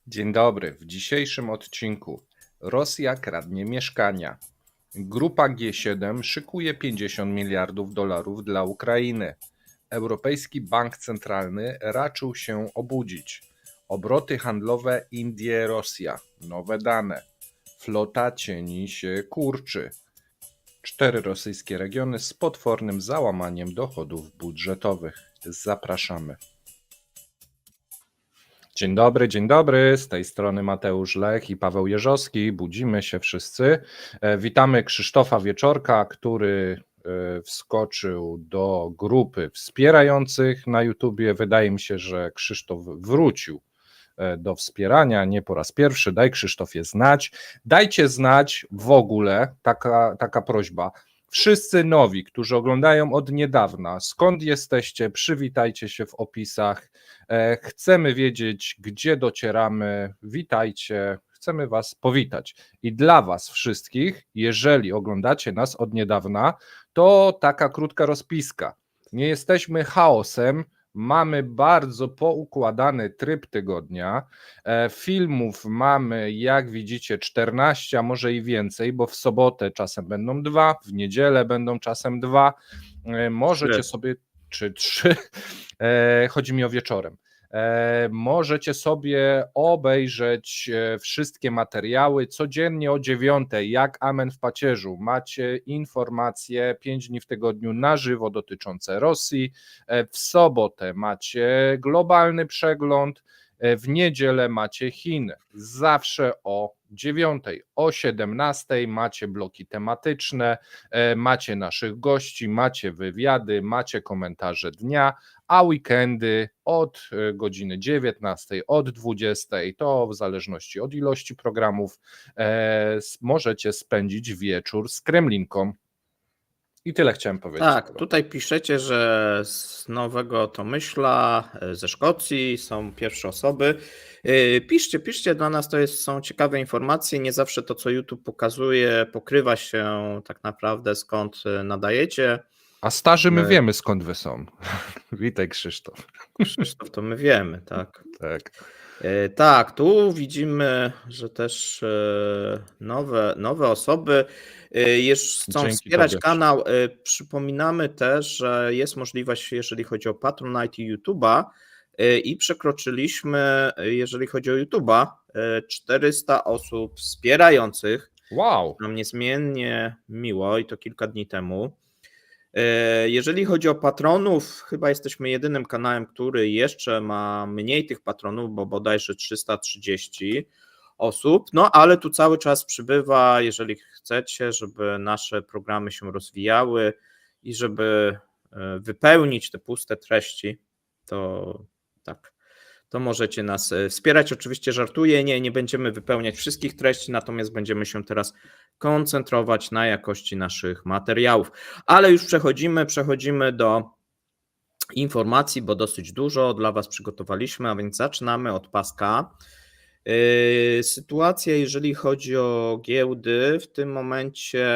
Dzień dobry. W dzisiejszym odcinku Rosja kradnie mieszkania. Grupa G7 szykuje 50 miliardów dolarów dla Ukrainy. Europejski Bank Centralny raczył się obudzić. Obroty handlowe Indie-Rosja. Nowe dane. Flota cieni się kurczy. 4 rosyjskie regiony z potwornym załamaniem dochodów budżetowych. Zapraszamy. Dzień dobry, z tej strony Mateusz Lech i Paweł Jeżowski, budzimy się wszyscy. Witamy Krzysztofa Wieczorka, który wskoczył do grupy wspierających na YouTubie. Wydaje mi się, że Krzysztof wrócił do wspierania, nie po raz pierwszy. Daj Krzysztofie znać. Dajcie znać w ogóle, taka prośba. Wszyscy nowi, którzy oglądają od niedawna, skąd jesteście, przywitajcie się w opisach. Chcemy wiedzieć, gdzie docieramy. Witajcie, chcemy Was powitać. I dla Was wszystkich, jeżeli oglądacie nas od niedawna, to taka krótka rozpiska. Nie jesteśmy chaosem, mamy bardzo poukładany tryb tygodnia. Filmów mamy, jak widzicie, 14, a może i więcej, bo w sobotę czasem będą 2, w niedzielę będą czasem 2. Możecie sobie, czy 3, chodzi mi o wieczorem. Możecie sobie obejrzeć wszystkie materiały codziennie o 9, jak amen w pacierzu. Macie informacje 5 dni w tygodniu na żywo dotyczące Rosji. W sobotę macie globalny przegląd. W niedzielę macie Chiny. Zawsze o 9, o 17 macie bloki tematyczne, macie naszych gości, macie wywiady, macie komentarze dnia, a weekendy od godziny 19, od 20, to w zależności od ilości programów, możecie spędzić wieczór z Kremlinką. I tyle chciałem powiedzieć. Tak, tutaj piszecie, że z Nowego Tomyśla, ze Szkocji są pierwsze osoby. Piszcie, dla nas są ciekawe informacje. Nie zawsze to, co YouTube pokazuje, pokrywa się tak naprawdę, skąd nadajecie. A starzy my wiemy, skąd wy są. Witaj, Krzysztof. Krzysztof, to my wiemy, tak. Tak. Tak, tu widzimy, że też nowe osoby chcą Dzięki wspierać tobie. kanał. Przypominamy też, że jest możliwość, jeżeli chodzi o Patronite i YouTube'a, i przekroczyliśmy, jeżeli chodzi o YouTube'a, 400 osób wspierających. Wow. Nam niezmiennie miło i to kilka dni temu. Jeżeli chodzi o patronów, chyba jesteśmy jedynym kanałem, który jeszcze ma mniej tych patronów, bo bodajże 330 osób, no ale tu cały czas przybywa. Jeżeli chcecie, żeby nasze programy się rozwijały i żeby wypełnić te puste treści, to tak, to możecie nas wspierać. Oczywiście żartuję, nie będziemy wypełniać wszystkich treści, natomiast będziemy się teraz koncentrować na jakości naszych materiałów. Ale już przechodzimy do informacji, bo dosyć dużo dla Was przygotowaliśmy, a więc zaczynamy od paska. Sytuacja, jeżeli chodzi o giełdy, w tym momencie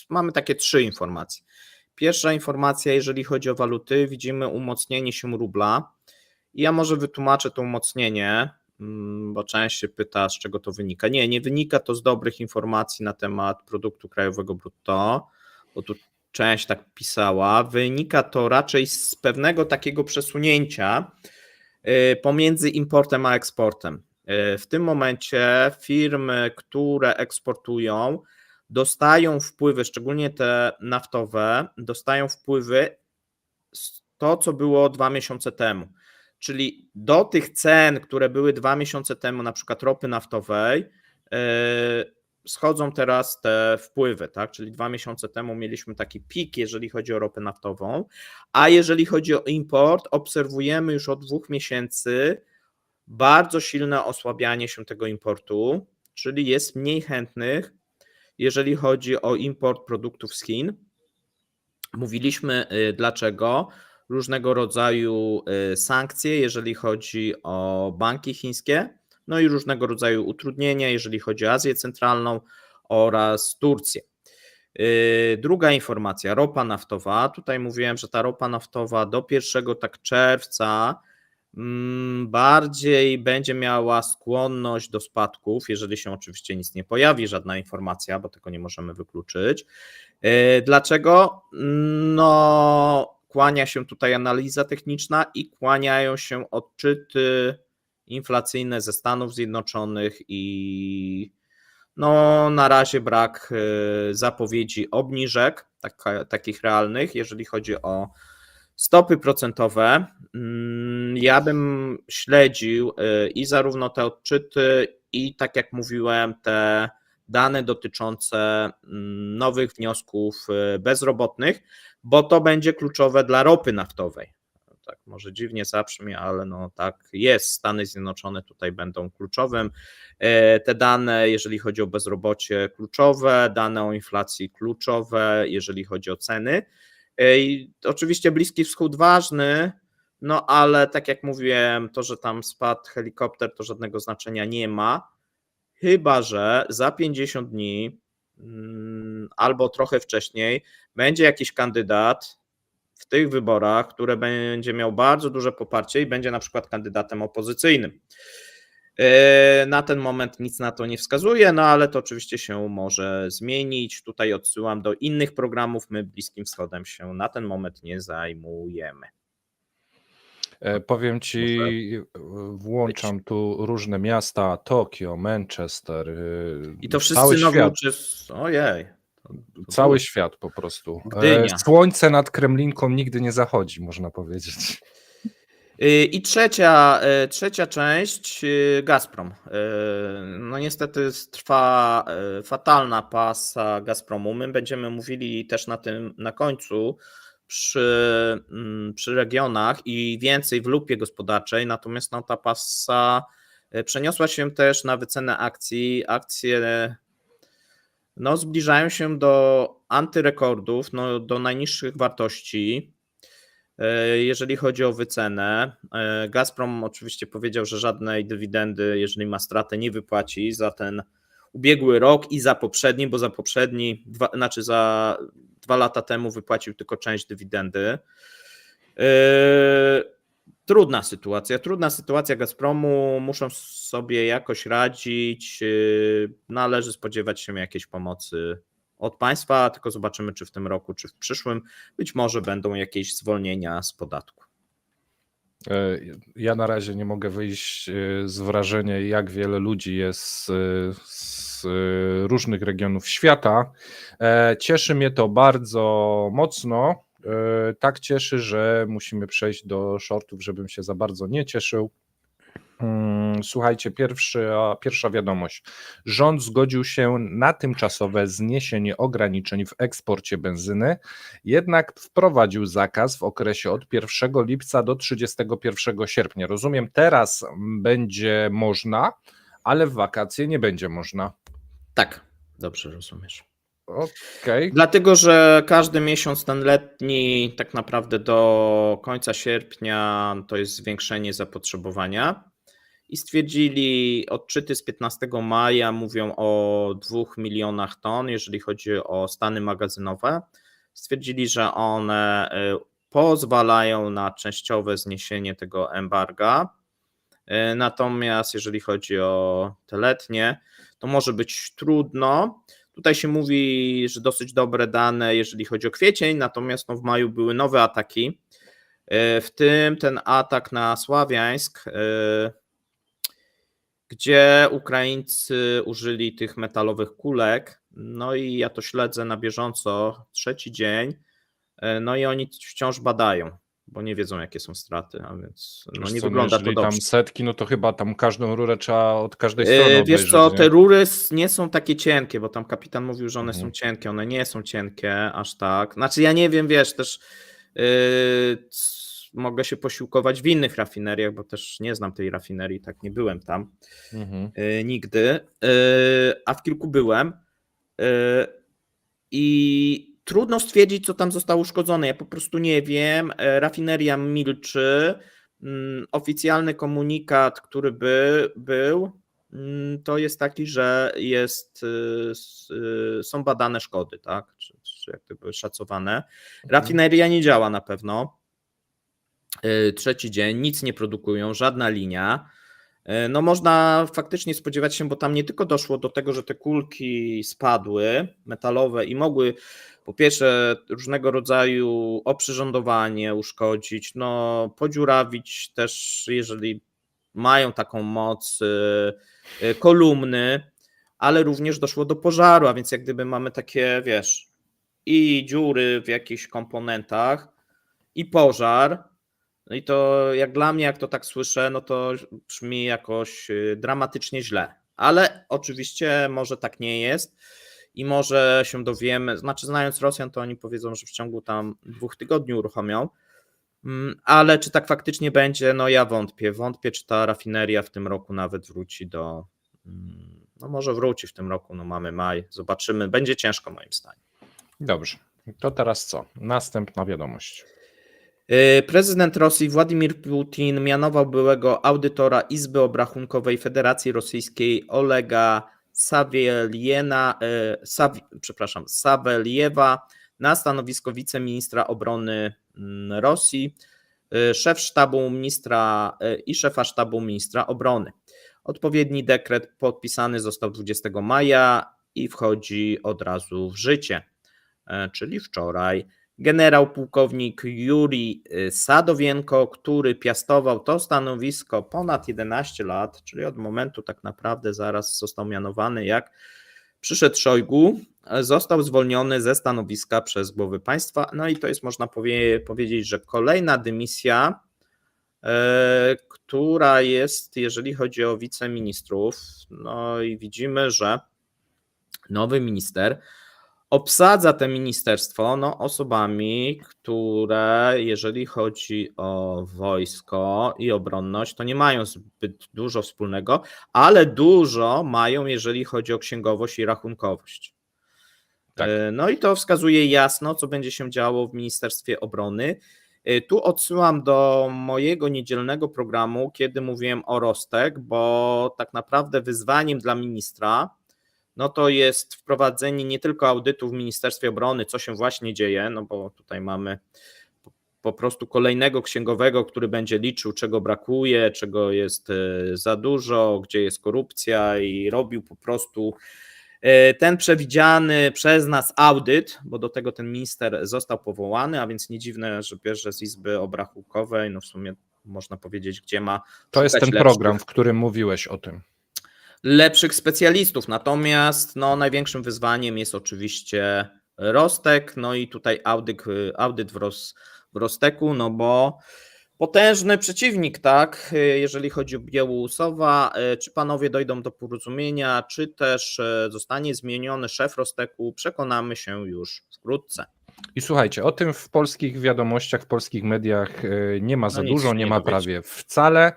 mamy takie 3 informacje. Pierwsza informacja, jeżeli chodzi o waluty, widzimy umocnienie się rubla. I ja może wytłumaczę to umocnienie, bo część się pyta, z czego to wynika. Nie wynika to z dobrych informacji na temat produktu krajowego brutto, bo tu część tak pisała. Wynika to raczej z pewnego takiego przesunięcia pomiędzy importem a eksportem. W tym momencie firmy, które eksportują, dostają wpływy, szczególnie te naftowe, dostają wpływy z to, co było 2 miesiące temu. Czyli do tych cen, które były 2 miesiące temu, na przykład ropy naftowej, schodzą teraz te wpływy, tak? Czyli 2 miesiące temu mieliśmy taki pik, jeżeli chodzi o ropę naftową, a jeżeli chodzi o import, obserwujemy już od 2 miesięcy bardzo silne osłabianie się tego importu, czyli jest mniej chętnych, jeżeli chodzi o import produktów z Chin. Mówiliśmy dlaczego. Różnego rodzaju sankcje, jeżeli chodzi o banki chińskie, no i różnego rodzaju utrudnienia, jeżeli chodzi o Azję Centralną oraz Turcję. Druga informacja, ropa naftowa. Tutaj mówiłem, że ta ropa naftowa do 1 czerwca bardziej będzie miała skłonność do spadków, jeżeli się oczywiście nic nie pojawi, żadna informacja, bo tego nie możemy wykluczyć. Dlaczego? No, kłania się tutaj analiza techniczna i kłaniają się odczyty inflacyjne ze Stanów Zjednoczonych i no, na razie brak zapowiedzi obniżek takich realnych, jeżeli chodzi o stopy procentowe. Ja bym śledził i zarówno te odczyty, i tak jak mówiłem, te dane dotyczące nowych wniosków bezrobotnych, bo to będzie kluczowe dla ropy naftowej. Tak, może dziwnie zabrzmi, ale no tak jest. Stany Zjednoczone tutaj będą kluczowym. Te dane, jeżeli chodzi o bezrobocie, kluczowe, dane o inflacji kluczowe, jeżeli chodzi o ceny. I oczywiście Bliski Wschód ważny, no ale tak jak mówiłem, to, że tam spadł helikopter, to żadnego znaczenia nie ma, chyba że za 50 dni albo trochę wcześniej będzie jakiś kandydat w tych wyborach, który będzie miał bardzo duże poparcie i będzie na przykład kandydatem opozycyjnym. Na ten moment nic na to nie wskazuje, no ale to oczywiście się może zmienić. Tutaj odsyłam do innych programów. My Bliskim Wschodem się na ten moment nie zajmujemy. Powiem ci, włączam tu różne miasta, Tokio, Manchester, I to cały wszyscy nowi świat, uczestnicy. Ojej. cały świat po prostu. Gdynia. Słońce nad Kremlinką nigdy nie zachodzi, można powiedzieć. I trzecia część, Gazprom. No niestety trwa fatalna pasa Gazpromu. My będziemy mówili też na końcu przy regionach i więcej w lupie gospodarczej, natomiast no, ta pasa przeniosła się też na wycenę akcji. Akcje no, zbliżają się do antyrekordów, no, do najniższych wartości. Jeżeli chodzi o wycenę, Gazprom oczywiście powiedział, że żadnej dywidendy, jeżeli ma stratę, nie wypłaci za ten ubiegły rok i za poprzedni, bo za poprzedni, za 2 lata temu wypłacił tylko część dywidendy. Trudna sytuacja Gazpromu, muszą sobie jakoś radzić, należy spodziewać się jakiejś pomocy od państwa, tylko zobaczymy, czy w tym roku, czy w przyszłym. Być może będą jakieś zwolnienia z podatku. Ja na razie nie mogę wyjść z wrażenia, jak wiele ludzi jest z różnych regionów świata. Cieszy mnie to bardzo mocno. Tak cieszy, że musimy przejść do shortów, żebym się za bardzo nie cieszył. Słuchajcie, pierwsza wiadomość. Rząd zgodził się na tymczasowe zniesienie ograniczeń w eksporcie benzyny, jednak wprowadził zakaz w okresie od 1 lipca do 31 sierpnia. Rozumiem, teraz będzie można, ale w wakacje nie będzie można. Tak, dobrze rozumiesz. Okej. Dlatego, że każdy miesiąc ten letni, tak naprawdę do końca sierpnia, to jest zwiększenie zapotrzebowania. I stwierdzili, odczyty z 15 maja mówią o 2 milionach ton, jeżeli chodzi o stany magazynowe. Stwierdzili, że one pozwalają na częściowe zniesienie tego embarga. Natomiast jeżeli chodzi o te letnie, to może być trudno. Tutaj się mówi, że dosyć dobre dane, jeżeli chodzi o kwiecień, natomiast no w maju były nowe ataki, w tym ten atak na Sławiańsk, gdzie Ukraińcy użyli tych metalowych kulek, no i ja to śledzę na bieżąco, 3. dzień, no i oni wciąż badają, bo nie wiedzą, jakie są straty, a więc no nie wygląda to jeżeli dobrze. tam setki, no to chyba tam każdą rurę trzeba od każdej strony obejrzeć. Wiesz co, nie? te rury nie są takie cienkie, bo tam kapitan mówił, że one są cienkie, one nie są cienkie aż tak. Znaczy ja nie wiem, wiesz, też mogę się posiłkować w innych rafineriach, bo też nie znam tej rafinerii, tak nie byłem tam nigdy, a w kilku byłem i trudno stwierdzić, co tam zostało uszkodzone. Ja po prostu nie wiem. Rafineria milczy. Oficjalny komunikat, który był, to jest taki, że są badane szkody, tak? Czy jak gdyby szacowane. Rafineria nie działa na pewno. Trzeci dzień, nic nie produkują, żadna linia. No można faktycznie spodziewać się, bo tam nie tylko doszło do tego, że te kulki spadły metalowe i mogły po pierwsze różnego rodzaju oprzyrządowanie uszkodzić, no podziurawić też, jeżeli mają taką moc, kolumny, ale również doszło do pożaru, a więc jak gdyby mamy takie, wiesz, i dziury w jakichś komponentach i pożar. No i to jak dla mnie, jak to tak słyszę, no to brzmi jakoś dramatycznie źle. Ale oczywiście może tak nie jest i może się dowiemy, znaczy znając Rosjan, to oni powiedzą, że w ciągu tam 2 tygodni uruchomią, ale czy tak faktycznie będzie, no ja wątpię. Wątpię, czy ta rafineria w tym roku nawet wróci do, no może wróci w tym roku, no mamy maj, zobaczymy, będzie ciężko moim zdaniem. Dobrze, to teraz co? Następna wiadomość. Prezydent Rosji Władimir Putin mianował byłego audytora Izby Obrachunkowej Federacji Rosyjskiej Olega Saweljewa na stanowisko wiceministra obrony Rosji, szefa sztabu ministra obrony. Odpowiedni dekret podpisany został 20 maja i wchodzi od razu w życie, czyli wczoraj. Generał pułkownik Jurij Sadowienko, który piastował to stanowisko ponad 11 lat, czyli od momentu tak naprawdę zaraz został mianowany, jak przyszedł Szojgu, został zwolniony ze stanowiska przez głowę państwa. No i to jest, można powiedzieć, że kolejna dymisja, która jest, jeżeli chodzi o wiceministrów. No i widzimy, że nowy minister obsadza te ministerstwo osobami, które jeżeli chodzi o wojsko i obronność, to nie mają zbyt dużo wspólnego, ale dużo mają, jeżeli chodzi o księgowość i rachunkowość. Tak. No i to wskazuje jasno, co będzie się działo w Ministerstwie Obrony. Tu odsyłam do mojego niedzielnego programu, kiedy mówiłem o Rostek, bo tak naprawdę wyzwaniem dla ministra no to jest wprowadzenie nie tylko audytu w Ministerstwie Obrony, co się właśnie dzieje, no bo tutaj mamy po prostu kolejnego księgowego, który będzie liczył, czego brakuje, czego jest za dużo, gdzie jest korupcja i robił po prostu ten przewidziany przez nas audyt, bo do tego ten minister został powołany, a więc nie dziwne, że bierze z Izby Obrachunkowej, no w sumie można powiedzieć, gdzie ma To jest ten lepszych program, w którym mówiłeś o tym. lepszych specjalistów, natomiast no, największym wyzwaniem jest oczywiście Rostek, no i tutaj audyt w Rosteku, no bo potężny przeciwnik, tak, jeżeli chodzi o Białorusowa, czy panowie dojdą do porozumienia, czy też zostanie zmieniony szef Rosteku, przekonamy się już wkrótce. I słuchajcie, o tym w polskich wiadomościach, w polskich mediach nie ma za dużo, nie ma prawie wcale,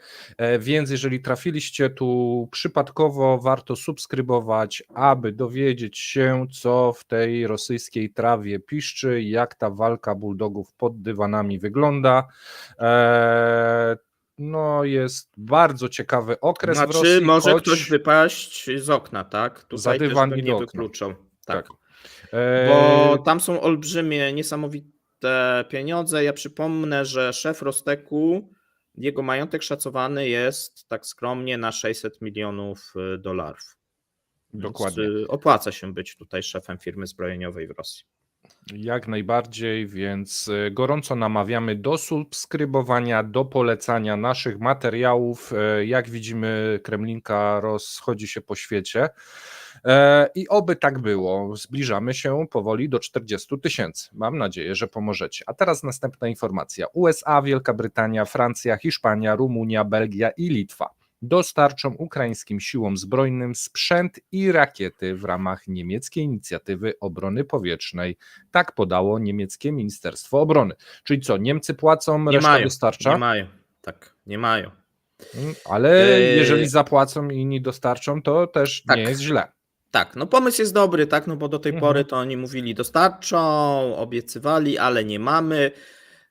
więc jeżeli trafiliście tu przypadkowo, warto subskrybować, aby dowiedzieć się, co w tej rosyjskiej trawie piszczy, jak ta walka bulldogów pod dywanami wygląda. No jest bardzo ciekawy okres w Rosji. Może ktoś wypaść z okna, tak? Tutaj za dywan też i nie do okna. wykluczą. Tak. Bo tam są olbrzymie, niesamowite pieniądze. Ja przypomnę, że szef Rosteku, jego majątek szacowany jest tak skromnie na $600 milionów. Dokładnie. Więc opłaca się być tutaj szefem firmy zbrojeniowej w Rosji. Jak najbardziej, więc gorąco namawiamy do subskrybowania, do polecania naszych materiałów. Jak widzimy, Kremlinka rozchodzi się po świecie i oby tak było. Zbliżamy się powoli do 40 000. Mam nadzieję, że pomożecie. A teraz następna informacja. USA, Wielka Brytania, Francja, Hiszpania, Rumunia, Belgia i Litwa dostarczą ukraińskim siłom zbrojnym sprzęt i rakiety w ramach niemieckiej inicjatywy obrony powietrznej. Tak podało niemieckie Ministerstwo Obrony. Czyli co, Niemcy płacą, reszta dostarcza? Nie mają, tak, nie mają. Ale jeżeli zapłacą i inni dostarczą, to też nie jest źle. Tak, no pomysł jest dobry, tak, no bo do tej pory to oni mówili dostarczą, obiecywali, ale nie mamy.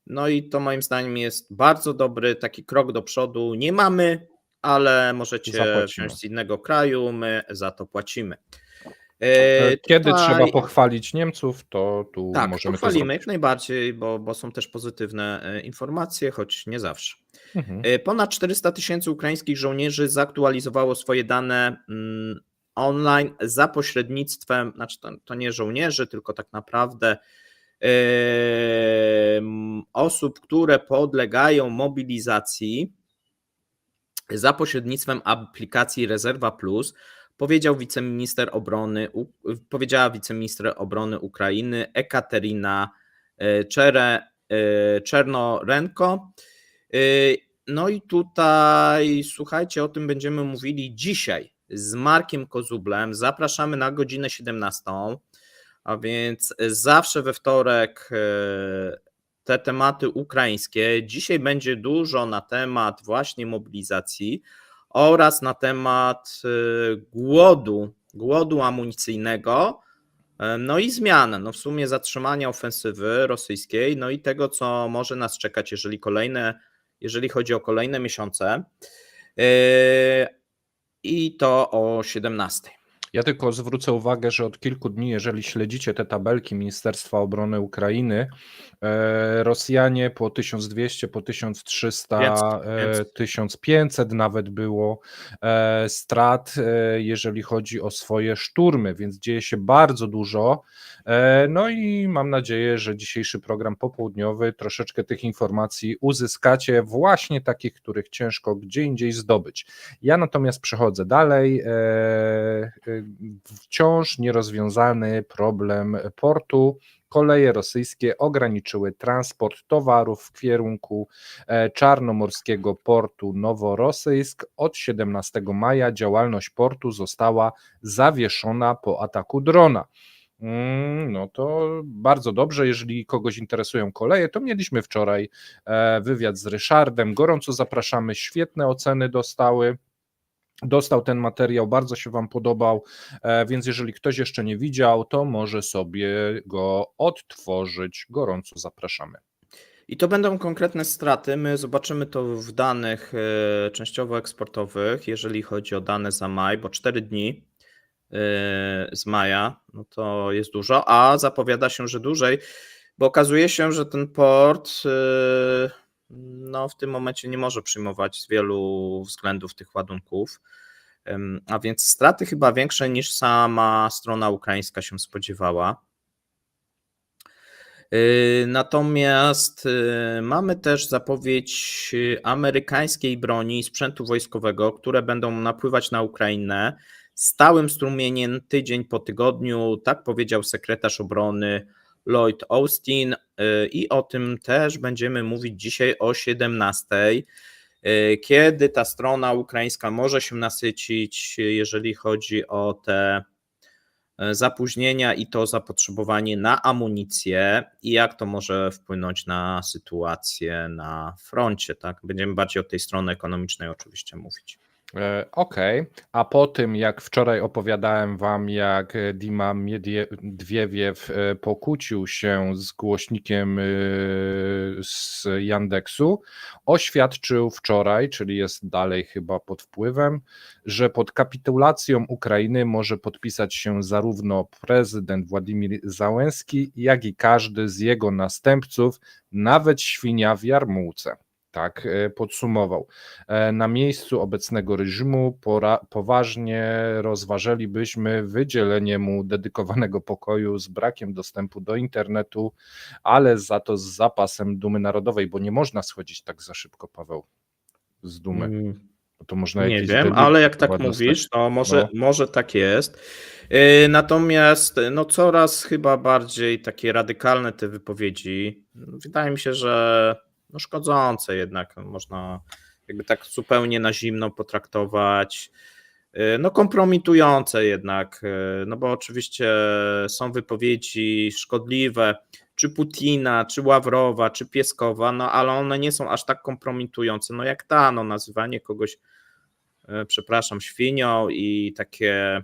No i to moim zdaniem jest bardzo dobry taki krok do przodu. Nie mamy, ale możecie wziąć z innego kraju, my za to płacimy. Kiedy trzeba Tutaj pochwalić Niemców, to tu tak, możemy to pochwalimy jak zrobić. najbardziej, bo są też pozytywne informacje, choć nie zawsze. Mhm. Ponad 400 000 ukraińskich żołnierzy zaktualizowało swoje dane online za pośrednictwem, znaczy to nie żołnierzy, tylko tak naprawdę osób, które podlegają mobilizacji za pośrednictwem aplikacji Rezerwa Plus, powiedziała wiceminister obrony Ukrainy Ekaterina Czernorenko. No i tutaj, słuchajcie, o tym będziemy mówili dzisiaj z Markiem Kozublem. Zapraszamy na godzinę 17, a więc zawsze we wtorek te tematy ukraińskie. Dzisiaj będzie dużo na temat właśnie mobilizacji oraz na temat głodu amunicyjnego, no i zmian, no w sumie zatrzymania ofensywy rosyjskiej, no i tego, co może nas czekać, jeżeli chodzi o kolejne miesiące, i to o 17. Ja tylko zwrócę uwagę, że od kilku dni, jeżeli śledzicie te tabelki Ministerstwa Obrony Ukrainy, Rosjanie po 1200, po 1300, 1500 nawet było strat, jeżeli chodzi o swoje szturmy, więc dzieje się bardzo dużo. No i mam nadzieję, że dzisiejszy program popołudniowy troszeczkę tych informacji uzyskacie, właśnie takich, których ciężko gdzie indziej zdobyć. Ja natomiast przechodzę dalej. Wciąż nierozwiązany problem portu. Koleje rosyjskie ograniczyły transport towarów w kierunku czarnomorskiego portu Noworosyjsk. Od 17 maja działalność portu została zawieszona po ataku drona. No to bardzo dobrze, jeżeli kogoś interesują koleje, to mieliśmy wczoraj wywiad z Ryszardem, gorąco zapraszamy, świetne oceny dostał ten materiał, bardzo się Wam podobał, więc jeżeli ktoś jeszcze nie widział, to może sobie go odtworzyć, gorąco zapraszamy. I to będą konkretne straty. My zobaczymy to w danych częściowo eksportowych, jeżeli chodzi o dane za maj, bo 4 dni z maja, no to jest dużo, a zapowiada się, że dłużej, bo okazuje się, że ten port no, w tym momencie nie może przyjmować z wielu względów tych ładunków, a więc straty chyba większe niż sama strona ukraińska się spodziewała. Natomiast mamy też zapowiedź amerykańskiej broni i sprzętu wojskowego, które będą napływać na Ukrainę stałym strumieniem tydzień po tygodniu, tak powiedział sekretarz obrony Lloyd Austin, i o tym też będziemy mówić dzisiaj o 17, kiedy ta strona ukraińska może się nasycić, jeżeli chodzi o te zapóźnienia i to zapotrzebowanie na amunicję i jak to może wpłynąć na sytuację na froncie, tak? Będziemy bardziej od tej strony ekonomicznej oczywiście mówić. Okej, a po tym jak wczoraj opowiadałem Wam, jak Dima Miedwiediew pokłócił się z głośnikiem z Yandexu, oświadczył wczoraj, czyli jest dalej chyba pod wpływem, że pod kapitulacją Ukrainy może podpisać się zarówno prezydent Władimir Załęski, jak i każdy z jego następców, nawet świnia w jarmułce. Tak podsumował. Na miejscu obecnego reżimu poważnie rozważylibyśmy wydzielenie mu dedykowanego pokoju z brakiem dostępu do internetu, ale za to z zapasem dumy narodowej, bo nie można schodzić tak za szybko, Paweł, z dumy. To można Nie jakieś wiem, ale jak tak chyba mówisz, dostać. to może tak jest. Natomiast no coraz chyba bardziej takie radykalne te wypowiedzi. Wydaje mi się, że no szkodzące jednak, można jakby tak zupełnie na zimno potraktować. No kompromitujące jednak, no bo oczywiście są wypowiedzi szkodliwe, czy Putina, czy Ławrowa, czy Pieskowa, no ale one nie są aż tak kompromitujące, no jak ta, no nazywanie kogoś, przepraszam, świnią i takie,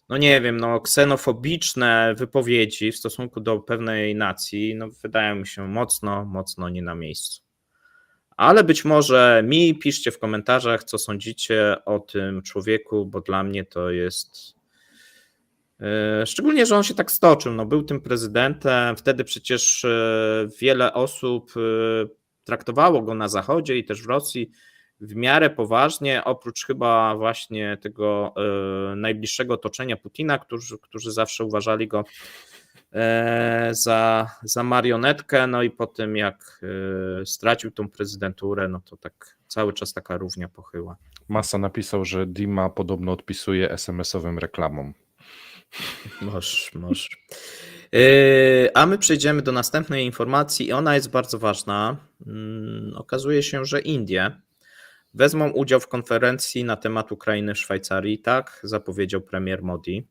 no nie wiem, no ksenofobiczne wypowiedzi w stosunku do pewnej nacji, no wydają mi się mocno nie na miejscu. Ale być może mi piszcie w komentarzach, co sądzicie o tym człowieku, bo dla mnie to jest. Szczególnie, że on się tak stoczył. No, był tym prezydentem. Wtedy przecież wiele osób traktowało go na Zachodzie i też w Rosji w miarę poważnie, oprócz chyba właśnie tego najbliższego otoczenia Putina, którzy zawsze uważali go za marionetkę. No i po tym, jak stracił tą prezydenturę, no to tak cały czas taka równia pochyła. Masa napisał, że Dima podobno odpisuje SMS-owym reklamom. Możesz. A my przejdziemy do następnej informacji i ona jest bardzo ważna. Okazuje się, że Indie wezmą udział w konferencji na temat Ukrainy w Szwajcarii, tak zapowiedział premier Modi.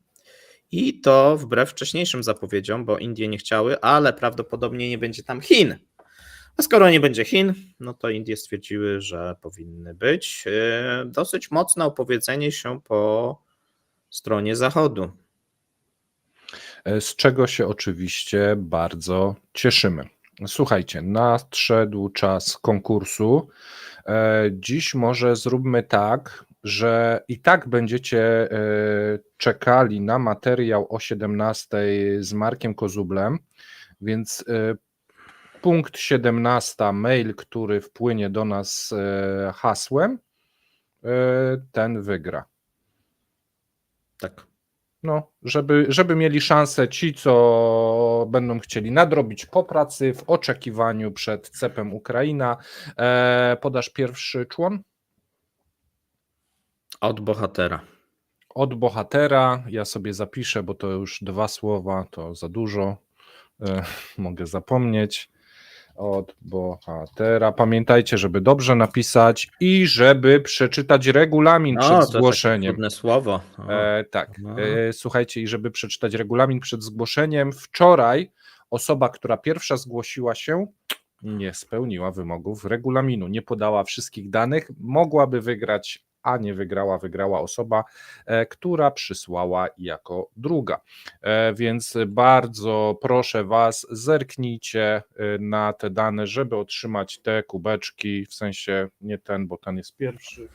I to wbrew wcześniejszym zapowiedziom, bo Indie nie chciały, ale prawdopodobnie nie będzie tam Chin. A skoro nie będzie Chin, no to Indie stwierdziły, że powinny być. Dosyć mocne opowiedzenie się po stronie Zachodu. Z czego się oczywiście bardzo cieszymy. Słuchajcie, nadszedł czas konkursu. Dziś może zróbmy tak, że i tak będziecie czekali na materiał o 17 z Markiem Kozublem, więc punkt 17, mail, który wpłynie do nas hasłem, ten wygra. Tak. No, żeby mieli szansę ci, co będą chcieli nadrobić po pracy w oczekiwaniu przed CEP-em Ukraina. Podasz pierwszy człon? Od bohatera. Od bohatera. Ja sobie zapiszę, bo to już 2 słowa, to za dużo. Mogę zapomnieć. Od bohatera. Pamiętajcie, żeby dobrze napisać i żeby przeczytać regulamin przed To zgłoszeniem. takie trudne słowo. Tak. Słuchajcie, i żeby przeczytać regulamin przed zgłoszeniem, wczoraj osoba, która pierwsza zgłosiła się, nie spełniła wymogów regulaminu, nie podała wszystkich danych, mogłaby wygrać, a nie wygrała, wygrała osoba, która przysłała jako druga. Więc bardzo proszę Was, zerknijcie na te dane, żeby otrzymać te kubeczki, w sensie nie ten, bo ten jest pierwszy.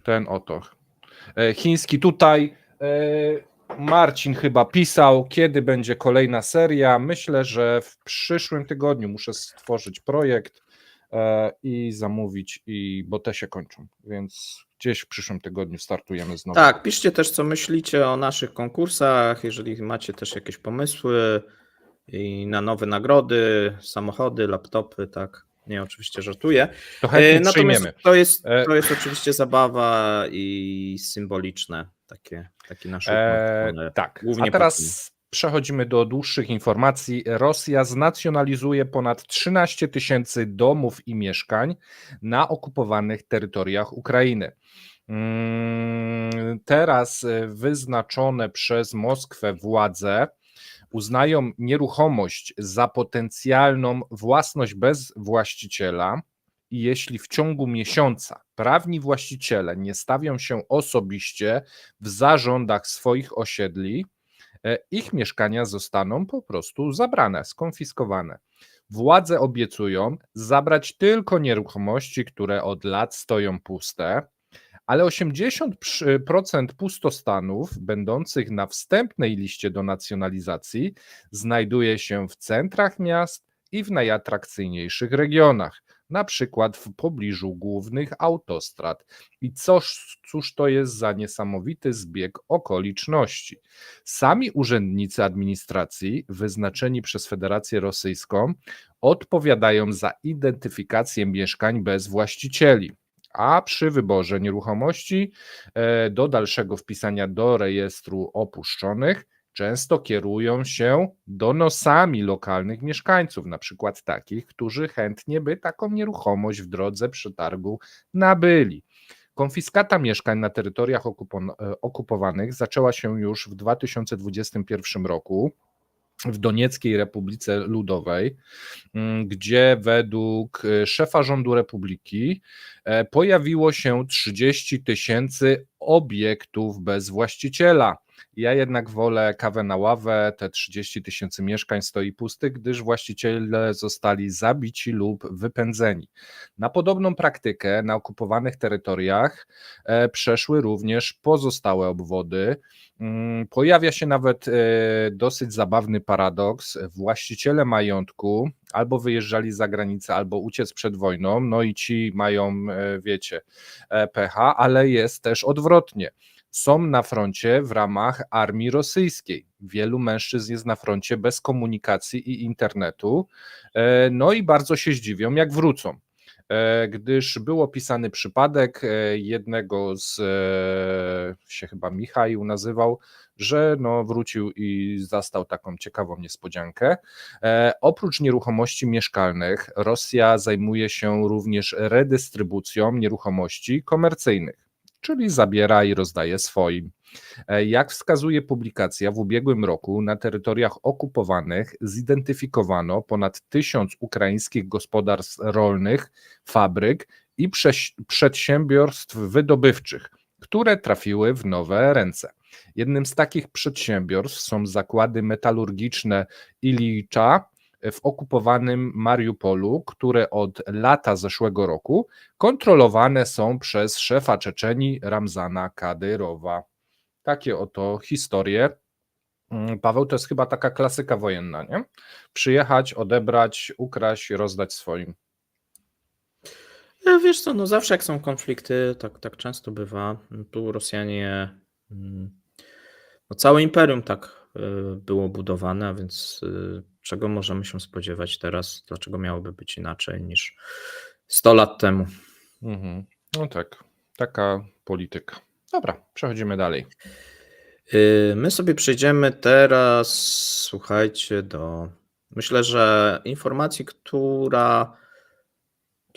Ten oto. Chiński tutaj. Marcin chyba pisał, kiedy będzie kolejna seria. Myślę, że w przyszłym tygodniu muszę stworzyć projekt i zamówić, bo te się kończą, więc gdzieś w przyszłym tygodniu startujemy znowu. Tak, piszcie też, co myślicie o naszych konkursach, jeżeli macie też jakieś pomysły i na nowe nagrody, samochody, laptopy, tak. Nie, oczywiście żartuję. To chętnie Natomiast przyjmiemy. to jest oczywiście zabawa i symboliczne taki nasz układ. Tak, Głównie a teraz przechodzimy do dłuższych informacji. Rosja znacjonalizuje ponad 13 000 domów i mieszkań na okupowanych terytoriach Ukrainy. Teraz wyznaczone przez Moskwę władze uznają nieruchomość za potencjalną własność bez właściciela i jeśli w ciągu miesiąca prawni właściciele nie stawią się osobiście w zarządach swoich osiedli, ich mieszkania zostaną po prostu zabrane, skonfiskowane. Władze obiecują zabrać tylko nieruchomości, które od lat stoją puste, ale 80% pustostanów będących na wstępnej liście do nacjonalizacji znajduje się w centrach miast i w najatrakcyjniejszych regionach, na przykład w pobliżu głównych autostrad. I cóż to jest za niesamowity zbieg okoliczności? Sami urzędnicy administracji wyznaczeni przez Federację Rosyjską odpowiadają za identyfikację mieszkań bez właścicieli, a przy wyborze nieruchomości do dalszego wpisania do rejestru opuszczonych często kierują się donosami lokalnych mieszkańców, na przykład takich, którzy chętnie by taką nieruchomość w drodze przetargu nabyli. Konfiskata mieszkań na terytoriach okupowanych zaczęła się już w 2021 roku w Donieckiej Republice Ludowej, gdzie według szefa rządu republiki pojawiło się 30 000 obiektów bez właściciela. Ja jednak wolę kawę na ławę, te 30 000 mieszkań stoi pustych, gdyż właściciele zostali zabici lub wypędzeni. Na podobną praktykę na okupowanych terytoriach przeszły również pozostałe obwody. Pojawia się nawet dosyć zabawny paradoks. Właściciele majątku albo wyjeżdżali za granicę, albo uciec przed wojną, no i ci mają, wiecie, pecha, ale jest też odwrotnie. Są na froncie w ramach armii rosyjskiej. Wielu mężczyzn jest na froncie bez komunikacji i internetu, no i bardzo się zdziwią, jak wrócą. Gdyż był opisany przypadek jednego z, się chyba Michał nazywał, że no wrócił i zastał taką ciekawą niespodziankę. Oprócz nieruchomości mieszkalnych, Rosja zajmuje się również redystrybucją nieruchomości komercyjnych, czyli zabiera i rozdaje swoim. Jak wskazuje publikacja, w ubiegłym roku na terytoriach okupowanych zidentyfikowano ponad 1000 ukraińskich gospodarstw rolnych, fabryk i przedsiębiorstw wydobywczych, które trafiły w nowe ręce. Jednym z takich przedsiębiorstw są zakłady metalurgiczne Ilicza w okupowanym Mariupolu, które od lata zeszłego roku kontrolowane są przez szefa Czeczenii Ramzana Kadyrowa. Takie oto historie. Paweł, to jest chyba taka klasyka wojenna, nie? Przyjechać, odebrać, ukraść, rozdać swoim. Wiesz co, no zawsze jak są konflikty, tak często bywa. Tu Rosjanie, no całe imperium tak było budowane, a więc czego możemy się spodziewać teraz? Dlaczego miałoby być inaczej niż 100 lat temu? No tak, taka polityka. Dobra, przechodzimy dalej. My sobie przejdziemy teraz, słuchajcie, myślę, że informacji, która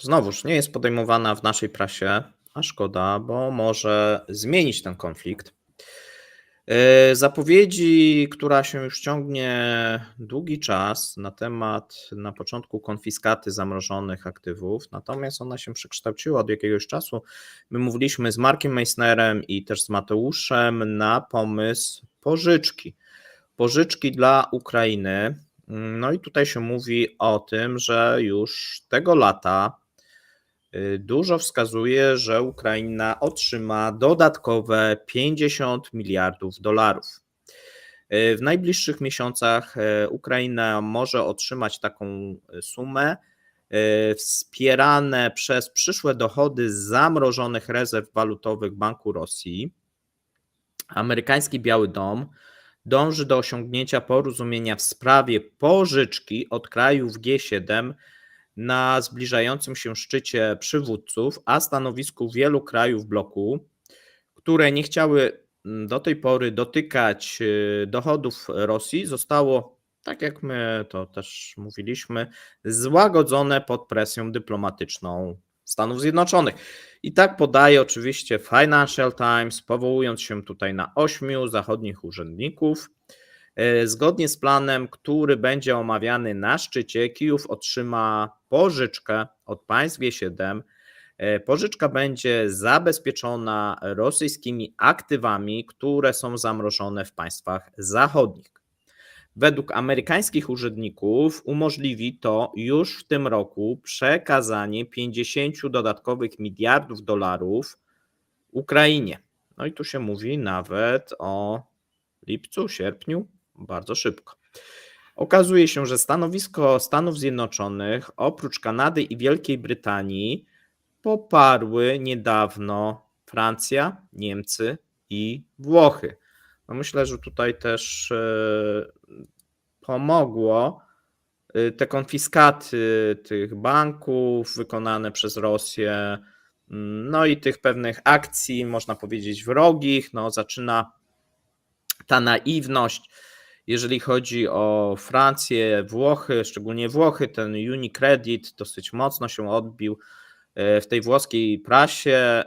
znowuż nie jest podejmowana w naszej prasie, a szkoda, bo może zmienić ten konflikt. Zapowiedzi, która się już ciągnie długi czas na temat na początku konfiskaty zamrożonych aktywów, natomiast ona się przekształciła od jakiegoś czasu. My mówiliśmy z Markiem Meissnerem i też z Mateuszem na pomysł pożyczki dla Ukrainy. No i tutaj się mówi o tym, że już tego lata dużo wskazuje, że Ukraina otrzyma dodatkowe 50 miliardów dolarów. W najbliższych miesiącach Ukraina może otrzymać taką sumę, wspierane przez przyszłe dochody z zamrożonych rezerw walutowych Banku Rosji. Amerykański Biały Dom dąży do osiągnięcia porozumienia w sprawie pożyczki od krajów G7 na zbliżającym się szczycie przywódców, a stanowisku wielu krajów bloku, które nie chciały do tej pory dotykać dochodów Rosji, zostało, tak jak my to też mówiliśmy, złagodzone pod presją dyplomatyczną Stanów Zjednoczonych. I tak podaje oczywiście Financial Times, powołując się tutaj na 8 zachodnich urzędników. Zgodnie z planem, który będzie omawiany na szczycie, Kijów otrzyma pożyczkę od państw G7. Pożyczka będzie zabezpieczona rosyjskimi aktywami, które są zamrożone w państwach zachodnich. Według amerykańskich urzędników umożliwi to już w tym roku przekazanie 50 dodatkowych miliardów dolarów Ukrainie. No i tu się mówi nawet o lipcu, sierpniu, bardzo szybko. Okazuje się, że stanowisko Stanów Zjednoczonych oprócz Kanady i Wielkiej Brytanii poparły niedawno Francja, Niemcy i Włochy. No myślę, że tutaj też pomogło te konfiskaty tych banków wykonane przez Rosję, no i tych pewnych akcji, można powiedzieć, wrogich. No zaczyna ta naiwność, jeżeli chodzi o Francję, Włochy, szczególnie Włochy, ten UniCredit dosyć mocno się odbił w tej włoskiej prasie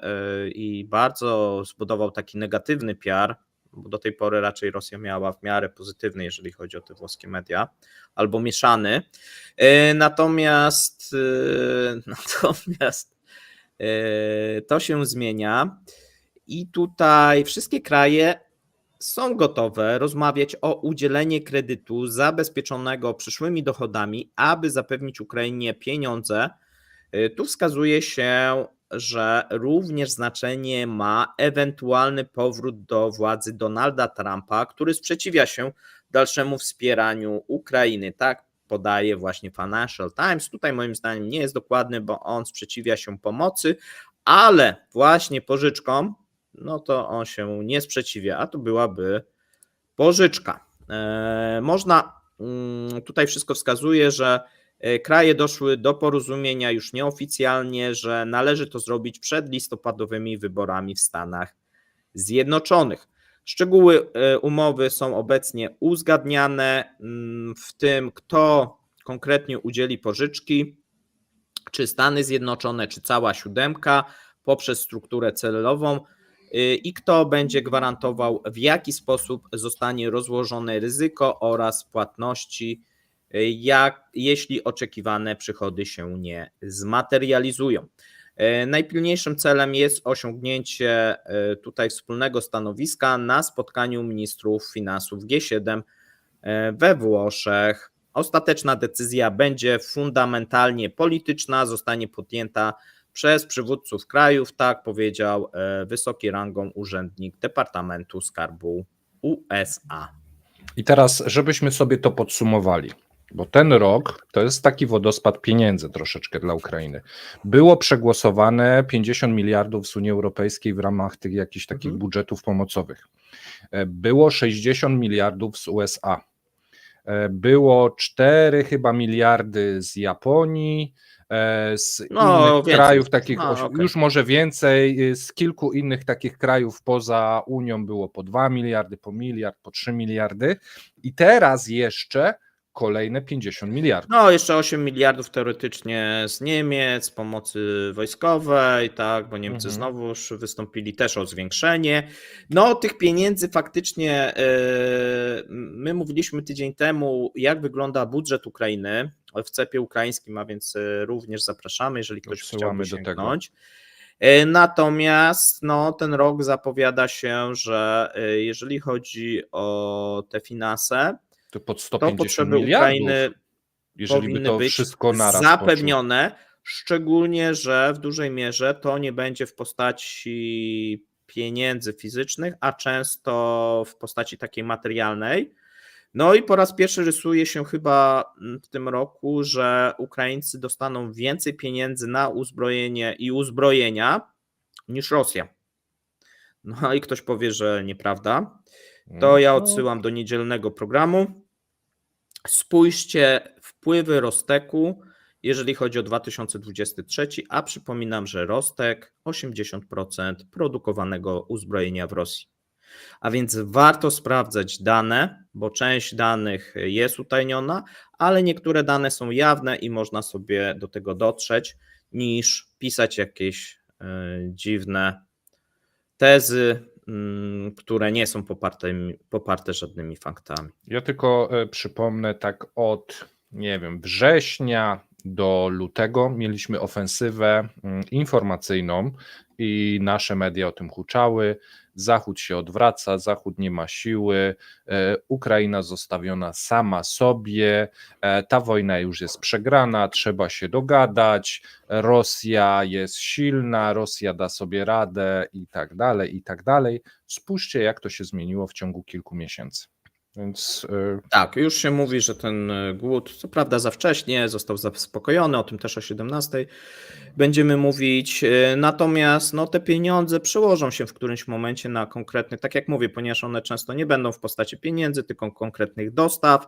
i bardzo zbudował taki negatywny PR, bo do tej pory raczej Rosja miała w miarę pozytywny, jeżeli chodzi o te włoskie media, albo mieszany. Natomiast to się zmienia i tutaj wszystkie kraje są gotowe rozmawiać o udzielenie kredytu zabezpieczonego przyszłymi dochodami, aby zapewnić Ukrainie pieniądze. Tu wskazuje się, że również znaczenie ma ewentualny powrót do władzy Donalda Trumpa, który sprzeciwia się dalszemu wspieraniu Ukrainy. Tak podaje właśnie Financial Times. Tutaj moim zdaniem nie jest dokładny, bo on sprzeciwia się pomocy, ale właśnie pożyczkom, no to on się nie sprzeciwia, a to byłaby pożyczka. Tutaj wszystko wskazuje, że kraje doszły do porozumienia już nieoficjalnie, że należy to zrobić przed listopadowymi wyborami w Stanach Zjednoczonych. Szczegóły umowy są obecnie uzgadniane, w tym kto konkretnie udzieli pożyczki, czy Stany Zjednoczone, czy cała siódemka poprzez strukturę celową i kto będzie gwarantował, w jaki sposób zostanie rozłożone ryzyko oraz płatności, jeśli oczekiwane przychody się nie zmaterializują. Najpilniejszym celem jest osiągnięcie tutaj wspólnego stanowiska na spotkaniu ministrów finansów G7 we Włoszech. Ostateczna decyzja będzie fundamentalnie polityczna, zostanie podjęta przez przywódców krajów, tak powiedział wysoki rangą urzędnik Departamentu Skarbu USA. I teraz, żebyśmy sobie to podsumowali, bo ten rok to jest taki wodospad pieniędzy troszeczkę dla Ukrainy. Było przegłosowane 50 miliardów z Unii Europejskiej w ramach tych jakichś takich budżetów pomocowych. Było 60 miliardów z USA. Było 4 chyba miliardy z Japonii, z innych krajów takich, już może więcej, z kilku innych takich krajów poza Unią było po 2 miliardy, po miliard, po 3 miliardy i teraz jeszcze kolejne 50 miliardów. No, jeszcze 8 miliardów teoretycznie z Niemiec, pomocy wojskowej, tak, bo Niemcy znowuż wystąpili też o zwiększenie. No, tych pieniędzy faktycznie, my mówiliśmy tydzień temu, jak wygląda budżet Ukrainy w CEP-ie ukraińskim, a więc również zapraszamy, jeżeli ktoś chciałby sięgnąć. Natomiast no, ten rok zapowiada się, że jeżeli chodzi o te finanse, to pod 150 potrzeby miliardów, Ukrainy jeżeli by to być wszystko naraz zapewnione, szczególnie, że w dużej mierze to nie będzie w postaci pieniędzy fizycznych, a często w postaci takiej materialnej. No i po raz pierwszy rysuje się chyba w tym roku, że Ukraińcy dostaną więcej pieniędzy na uzbrojenie i uzbrojenia niż Rosja. No i ktoś powie, że nieprawda. To ja odsyłam do niedzielnego programu. Spójrzcie, wpływy Rosteku, jeżeli chodzi o 2023, a przypominam, że Rostek 80% produkowanego uzbrojenia w Rosji. A więc warto sprawdzać dane, bo część danych jest utajniona, ale niektóre dane są jawne i można sobie do tego dotrzeć, niż pisać jakieś dziwne tezy, które nie są poparte żadnymi faktami. Ja tylko przypomnę, tak od, nie wiem, września do lutego mieliśmy ofensywę informacyjną i nasze media o tym huczały. Zachód się odwraca, Zachód nie ma siły, Ukraina zostawiona sama sobie, ta wojna już jest przegrana, trzeba się dogadać, Rosja jest silna, Rosja da sobie radę i tak dalej, i tak dalej. Spójrzcie, jak to się zmieniło w ciągu kilku miesięcy. Więc tak, już się mówi, że ten głód, co prawda za wcześnie, został zaspokojony, o tym też o 17 będziemy mówić, natomiast no, te pieniądze przełożą się w którymś momencie na konkretny, tak jak mówię, ponieważ one często nie będą w postaci pieniędzy, tylko konkretnych dostaw.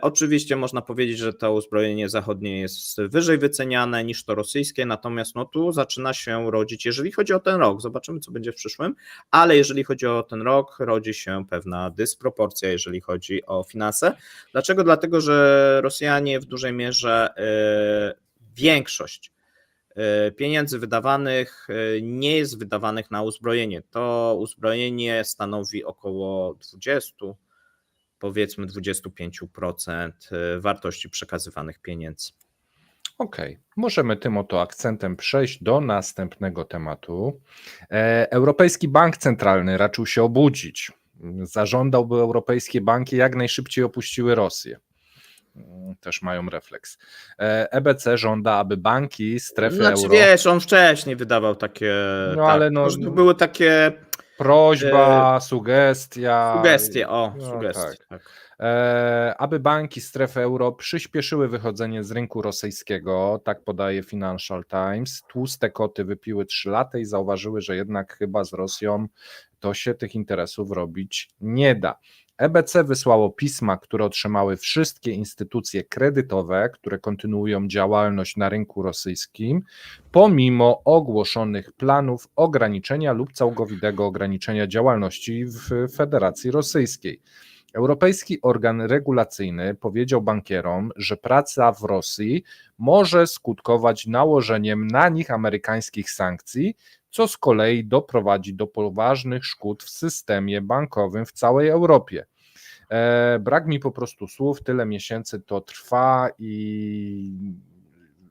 Oczywiście można powiedzieć, że to uzbrojenie zachodnie jest wyżej wyceniane niż to rosyjskie, natomiast no tu zaczyna się rodzić, jeżeli chodzi o ten rok, zobaczymy co będzie w przyszłym, ale jeżeli chodzi o ten rok, rodzi się pewna dysproporcja, jeżeli chodzi o finanse. Dlaczego? Dlatego, że Rosjanie w dużej mierze większość pieniędzy wydawanych nie jest wydawanych na uzbrojenie. To uzbrojenie stanowi około 25% wartości przekazywanych pieniędzy. Okej, możemy tym oto akcentem przejść do następnego tematu. Europejski Bank Centralny raczył się obudzić. zażądał, by europejskie banki jak najszybciej opuściły Rosję. Też mają refleks. EBC żąda, aby banki strefy Znaczy euro... wiesz, on wcześniej wydawał takie, No tak, ale no, może to były takie prośba, sugestia. sugestie, No sugestie, tak. tak. Aby banki strefy euro przyspieszyły wychodzenie z rynku rosyjskiego, tak podaje Financial Times. Tłuste koty wypiły 3 lata i zauważyły, że jednak chyba z Rosją to się tych interesów robić nie da. EBC wysłało pisma, które otrzymały wszystkie instytucje kredytowe, które kontynuują działalność na rynku rosyjskim, pomimo ogłoszonych planów ograniczenia lub całkowitego ograniczenia działalności w Federacji Rosyjskiej. Europejski organ regulacyjny powiedział bankierom, że praca w Rosji może skutkować nałożeniem na nich amerykańskich sankcji, co z kolei doprowadzi do poważnych szkód w systemie bankowym w całej Europie. Brak mi po prostu słów, tyle miesięcy to trwa i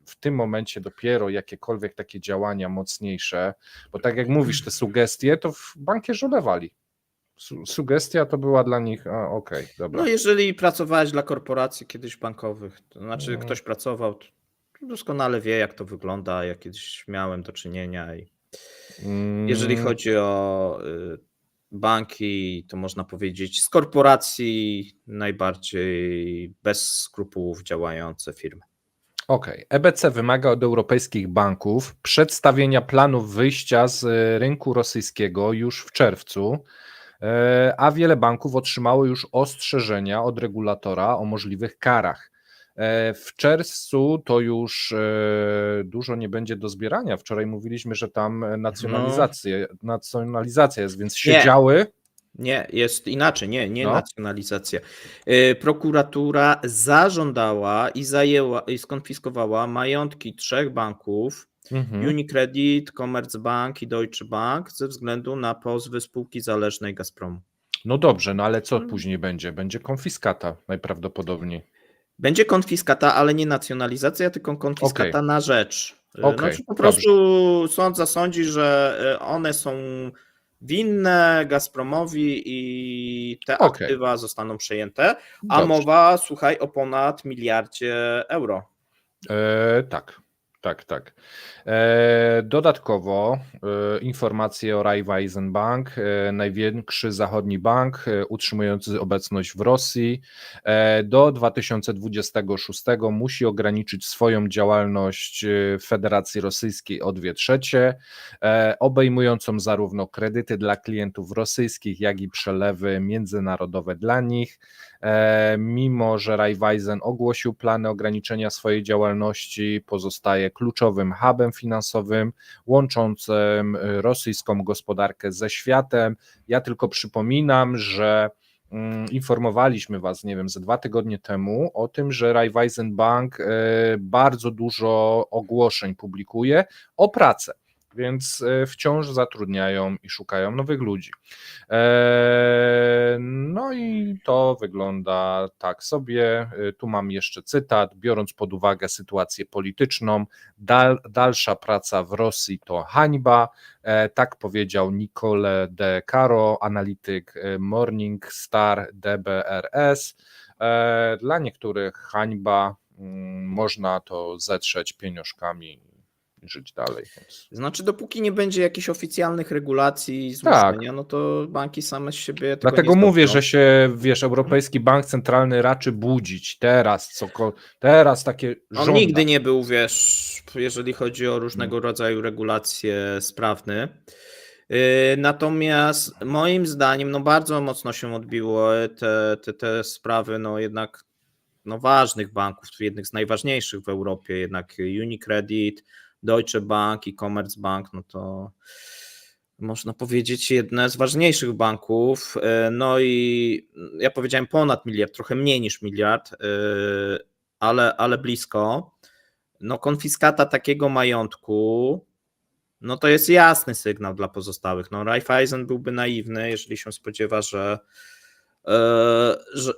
w tym momencie dopiero jakiekolwiek takie działania mocniejsze, bo tak jak mówisz, te sugestie, to bankierzy olewali. Sugestia to była dla nich, okej, dobra. No jeżeli pracowałeś dla korporacji kiedyś bankowych, to znaczy ktoś pracował, to doskonale wie, jak to wygląda, ja kiedyś miałem do czynienia i jeżeli chodzi o banki, to można powiedzieć z korporacji najbardziej bez skrupułów działające firmy. Okej. EBC wymaga od europejskich banków przedstawienia planów wyjścia z rynku rosyjskiego już w czerwcu, a wiele banków otrzymało już ostrzeżenia od regulatora o możliwych karach. W czerwcu to już dużo nie będzie do zbierania. Wczoraj mówiliśmy, że tam nacjonalizacja jest, więc siedziały. Nie, jest inaczej, nie No. nacjonalizacja. Prokuratura zażądała i zajęła i skonfiskowała majątki 3 banków, Unicredit, Commerzbank i Deutsche Bank, ze względu na pozwy spółki zależnej Gazpromu. No dobrze, no ale co później będzie? Będzie konfiskata najprawdopodobniej. Będzie konfiskata, ale nie nacjonalizacja, tylko konfiskata na rzecz. Okej, Znaczy po prostu sąd zasądzi, że one są winne Gazpromowi i te aktywa zostaną przejęte, a mowa, słuchaj, o ponad 1 miliardzie euro. Tak. Dodatkowo informacje o Raiffeisenbank, największy zachodni bank utrzymujący obecność w Rosji, do 2026 musi ograniczyć swoją działalność w Federacji Rosyjskiej o 2/3, obejmującą zarówno kredyty dla klientów rosyjskich, jak i przelewy międzynarodowe dla nich. Mimo że Raiffeisen ogłosił plany ograniczenia swojej działalności, pozostaje kluczowym hubem finansowym łączącym rosyjską gospodarkę ze światem. Ja tylko przypominam, że informowaliśmy Was, nie wiem, ze 2 tygodnie temu o tym, że Raiffeisen Bank bardzo dużo ogłoszeń publikuje o pracę, więc wciąż zatrudniają i szukają nowych ludzi. No i to wygląda tak sobie. Tu mam jeszcze cytat. Biorąc pod uwagę sytuację polityczną, dalsza praca w Rosji to hańba. Tak powiedział Nicole De Caro, analityk Morningstar DBRS. Dla niektórych hańba, można to zetrzeć pieniążkami, żyć dalej. Znaczy, dopóki nie będzie jakichś oficjalnych regulacji, zmuszenia, no to banki same z siebie tego Dlatego nie mówię, zrobią. że się, wiesz, Europejski Bank Centralny raczy budzić teraz takie żąda. On nigdy nie był, wiesz, jeżeli chodzi o różnego rodzaju regulacje, sprawny. Natomiast moim zdaniem, no bardzo mocno się odbiło te sprawy, no jednak ważnych banków, jednych z najważniejszych w Europie, jednak Unicredit, Deutsche Bank i Commerzbank, no to można powiedzieć jedne z ważniejszych banków. No i ja powiedziałem ponad 1 miliard, trochę mniej niż 1 miliard, ale blisko. No konfiskata takiego majątku, no to jest jasny sygnał dla pozostałych. No Raiffeisen byłby naiwny, jeżeli się spodziewa,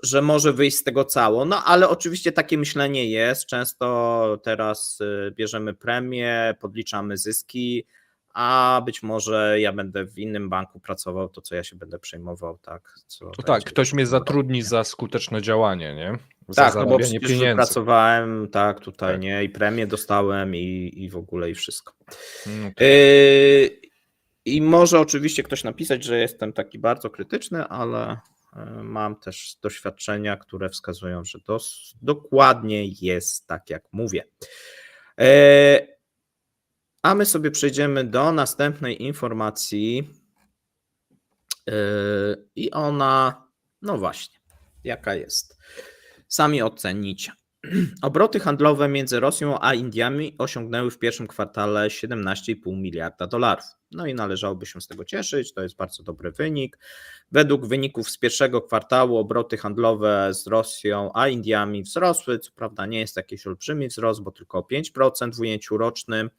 że może wyjść z tego cało, no ale oczywiście takie myślenie jest, często teraz bierzemy premię, podliczamy zyski, a być może ja będę w innym banku pracował, to co ja się będę przejmował, tak? Co To tak, będzie ktoś w mnie tym roku, zatrudni nie? za skuteczne działanie, nie? Za Tak, no bo zarabianie przecież pieniędzy. wypracowałem, tak, tutaj, Tak. nie? I premię dostałem i w ogóle i wszystko. Tak. I może oczywiście ktoś napisać, że jestem taki bardzo krytyczny, ale mam też doświadczenia, które wskazują, że to dokładnie jest tak, jak mówię. A my sobie przejdziemy do następnej informacji i ona, no właśnie, jaka jest? Sami ocenicie. Obroty handlowe między Rosją a Indiami osiągnęły w pierwszym kwartale 17,5 miliarda dolarów. No i należałoby się z tego cieszyć, to jest bardzo dobry wynik. Według wyników z pierwszego kwartału obroty handlowe z Rosją a Indiami wzrosły, co prawda nie jest jakiś olbrzymi wzrost, bo tylko o 5% w ujęciu rocznym.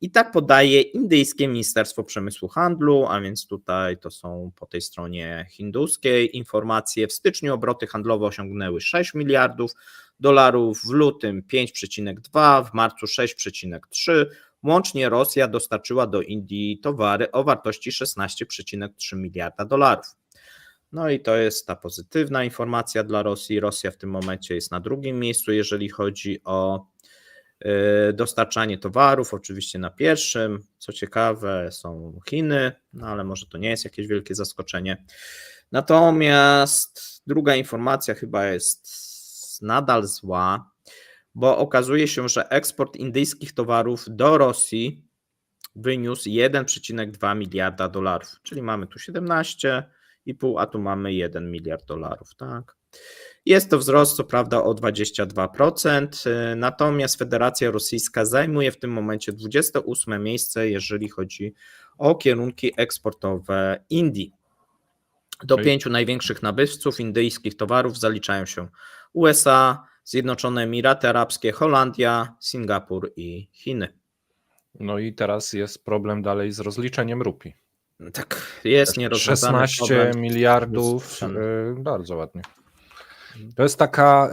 I tak podaje indyjskie Ministerstwo Przemysłu Handlu, a więc tutaj to są po tej stronie hinduskiej informacje. W styczniu obroty handlowe osiągnęły 6 miliardów dolarów, w lutym 5,2, w marcu 6,3. Łącznie Rosja dostarczyła do Indii towary o wartości 16,3 miliarda dolarów. No i to jest ta pozytywna informacja dla Rosji. Rosja w tym momencie jest na drugim miejscu, jeżeli chodzi o dostarczanie towarów, oczywiście na pierwszym. Co ciekawe, są Chiny, no ale może to nie jest jakieś wielkie zaskoczenie. Natomiast druga informacja chyba jest nadal zła, bo okazuje się, że eksport indyjskich towarów do Rosji wyniósł 1,2 miliarda dolarów, czyli mamy tu 17,5, a tu mamy 1 miliard dolarów, tak? Jest to wzrost, co prawda, o 22%, natomiast Federacja Rosyjska zajmuje w tym momencie 28 miejsce, jeżeli chodzi o kierunki eksportowe Indii. Do 5 największych nabywców indyjskich towarów zaliczają się USA, Zjednoczone Emiraty Arabskie, Holandia, Singapur i Chiny. No i teraz jest problem dalej z rozliczeniem rupii. Tak, jest nierozwiązany 16 problem. miliardów, bardzo ładnie. To jest taka,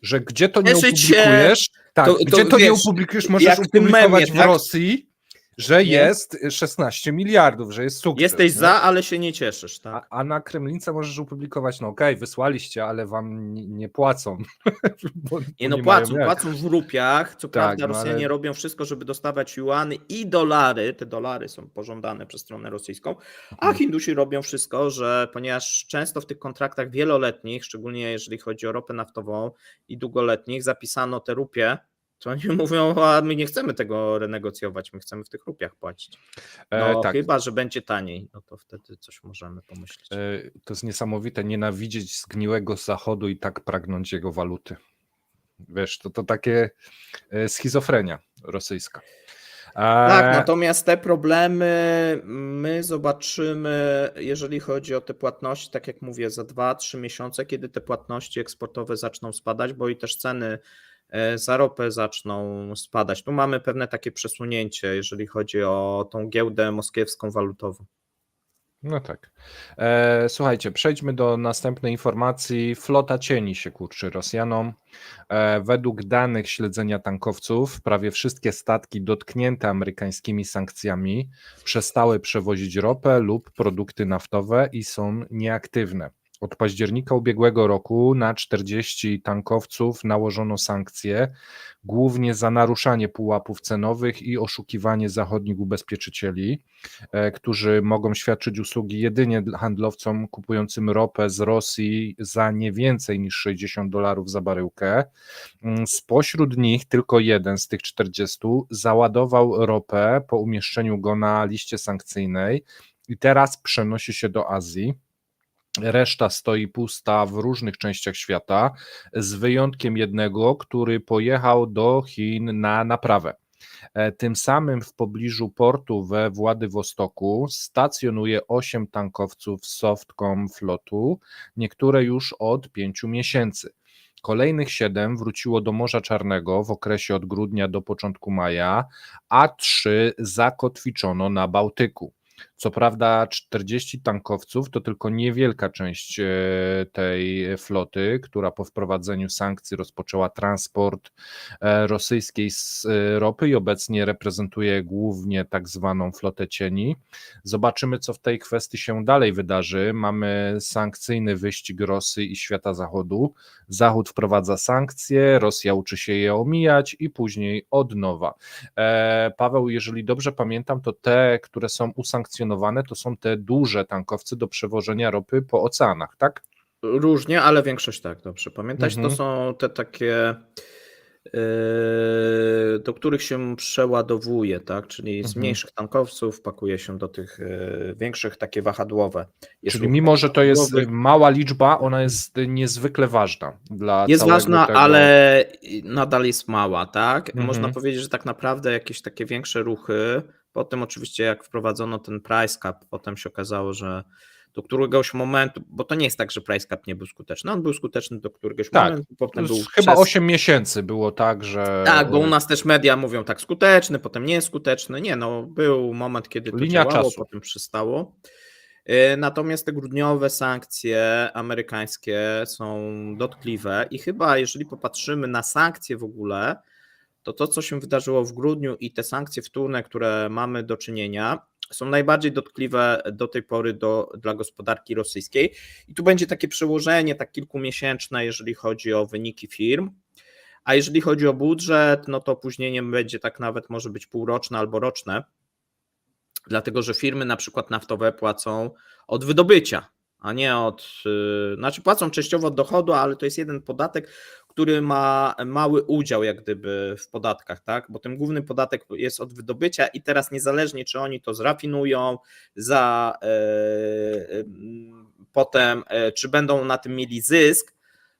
że gdzie to nie Cieszyć się, opublikujesz, tak, to gdzie to nie wiesz, opublikujesz, możesz jak w tym opublikować memie, w tak? Rosji, że Nie. jest 16 miliardów, że jest sukces. Jesteś nie? za, ale się nie cieszysz, tak? A na Kremlince możesz opublikować, no okej, wysłaliście, ale wam nie płacą. Nie no, płacą w rupiach, co prawda no Rosjanie ale- robią wszystko, żeby dostawać juany i dolary, te dolary są pożądane przez stronę rosyjską, a Hindusi robią wszystko, że ponieważ często w tych kontraktach wieloletnich, szczególnie jeżeli chodzi o ropę naftową i długoletnich, zapisano te rupie, to oni mówią, a my nie chcemy tego renegocjować, my chcemy w tych rupiach płacić. No tak. chyba, że będzie taniej, no to wtedy coś możemy pomyśleć. To jest niesamowite, nienawidzieć zgniłego zachodu i tak pragnąć jego waluty. Wiesz, to takie schizofrenia rosyjska. Tak, natomiast te problemy my zobaczymy, jeżeli chodzi o te płatności, tak jak mówię, za 2-3 miesiące, kiedy te płatności eksportowe zaczną spadać, bo i też ceny za ropę zaczną spadać. Tu mamy pewne takie przesunięcie, jeżeli chodzi o tą giełdę moskiewską walutową. No tak. Słuchajcie, przejdźmy do następnej informacji. Flota cieni się kurczy Rosjanom. Według danych śledzenia tankowców prawie wszystkie statki dotknięte amerykańskimi sankcjami przestały przewozić ropę lub produkty naftowe i są nieaktywne. Od października ubiegłego roku na 40 tankowców nałożono sankcje, głównie za naruszanie pułapów cenowych i oszukiwanie zachodnich ubezpieczycieli, którzy mogą świadczyć usługi jedynie handlowcom kupującym ropę z Rosji za nie więcej niż $60 za baryłkę. Spośród nich tylko jeden z tych 40 załadował ropę po umieszczeniu go na liście sankcyjnej i teraz przenosi się do Azji. Reszta stoi pusta w różnych częściach świata, z wyjątkiem jednego, który pojechał do Chin na naprawę. Tym samym w pobliżu portu we Władywostoku stacjonuje 8 tankowców Softcom Flotu, niektóre już od 5 miesięcy. Kolejnych 7 wróciło do Morza Czarnego w okresie od grudnia do początku maja, a 3 zakotwiczono na Bałtyku. Co prawda 40 tankowców to tylko niewielka część tej floty, która po wprowadzeniu sankcji rozpoczęła transport rosyjskiej ropy i obecnie reprezentuje głównie tak zwaną flotę cieni. Zobaczymy, co w tej kwestii się dalej wydarzy. Mamy sankcyjny wyścig Rosji i świata zachodu. Zachód wprowadza sankcje, Rosja uczy się je omijać i później od nowa. Paweł, jeżeli dobrze pamiętam, to te, które są usankcjonowane, to są te duże tankowce do przewożenia ropy po oceanach, tak? Różnie, ale większość tak, dobrze pamiętać. To Mhm. są te takie, do których się przeładowuje, tak? Czyli z Mhm. mniejszych tankowców pakuje się do tych większych, takie wahadłowe. Jest Czyli ruch mimo, że to jest wahadłowy. mała liczba, ona jest niezwykle ważna dla Jest całego ważna, tego. ale nadal jest mała, tak? Można Mhm. powiedzieć, że tak naprawdę jakieś takie większe ruchy, potem oczywiście jak wprowadzono ten price cap, potem się okazało, że do któregoś momentu, bo to nie jest tak, że price cap nie był skuteczny, on był skuteczny do któregoś Tak, momentu, potem był chyba 8 miesięcy było tak, że Tak, bo u nas też media mówią tak skuteczny, potem nieskuteczny. Nie, no był moment, kiedy to linia działało, czasu. potem przestało. Natomiast te grudniowe sankcje amerykańskie są dotkliwe i chyba jeżeli popatrzymy na sankcje w ogóle, to co się wydarzyło w grudniu i te sankcje wtórne, które mamy do czynienia, są najbardziej dotkliwe do tej pory dla gospodarki rosyjskiej. I tu będzie takie przełożenie tak kilkumiesięczne, jeżeli chodzi o wyniki firm. A jeżeli chodzi o budżet, no to opóźnienie będzie tak nawet może być półroczne albo roczne, dlatego że firmy na przykład naftowe płacą od wydobycia, a nie znaczy płacą częściowo od dochodu, ale to jest jeden podatek, który ma mały udział jak gdyby w podatkach, tak? Bo ten główny podatek jest od wydobycia i teraz niezależnie czy oni to zrafinują, potem czy będą na tym mieli zysk,